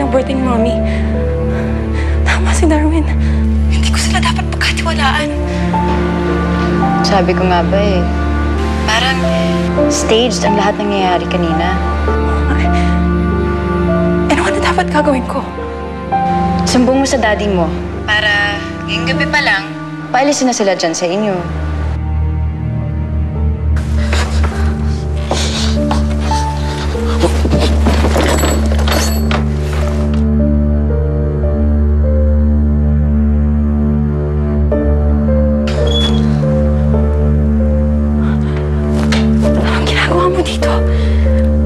birthday ni Mommy. Tama si Darwin. Hindi ko sila dapat pagkatiwalaan. Sabi ko nga ba eh, parang staged ang lahat nangyayari kanina. Ano na dapat gagawin ko? Sumbong mo sa daddy mo para ngayong gabi pa lang, paalisin na sila dyan sa inyo. Dito.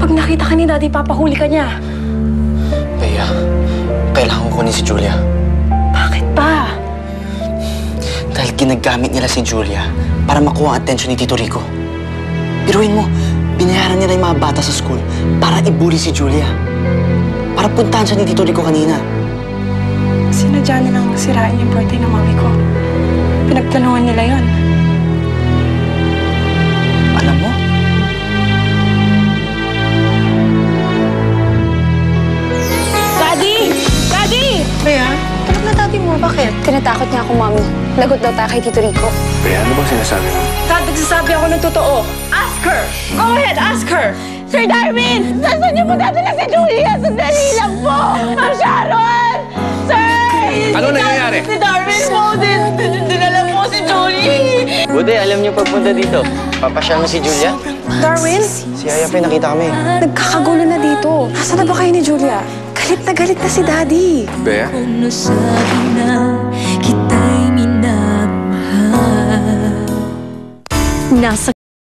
Pag nakita ka ni Daddy, papahuli ka niya. Bea, kailangan ko kunin si Julia. Bakit ba? Dahil ginagamit nila si Julia para makuha ang atensyon ni Tito Rico. Biruin mo, binayaran nila yung mga bata sa school para ibuli si Julia. Para puntahan siya ni Tito Rico kanina. Sinadya nilang sirain yung birthday ng mami ko. Pinagplanuhan nila yon. Alam mo? Bea, tulog na daddy mo. Bakit? Tinatakot niya ako, Mami. Lagot daw tayo kay Tito Rico. Bea, ano bang sinasabi mo? Dad, nagsasabi ako ng totoo. Ask her! Go ahead, ask her! Sir Darwin! Nasaan niyo po dadala si Julia? Sandali lang po! Ma'am Sharon! Sir! Ano nangyayari? Si Darwin po! Dinala po si Julie! Buti, alam niyo pagpunta dito. Papasyal mo si Julia? Darwin? Si Yaya pa nakita kami. Nagkakagulo na dito. Nasaan na ba kayo ni Julia? Galit na si Daddy. Bea? Kung nasabi na kita'y minamahal. Nasa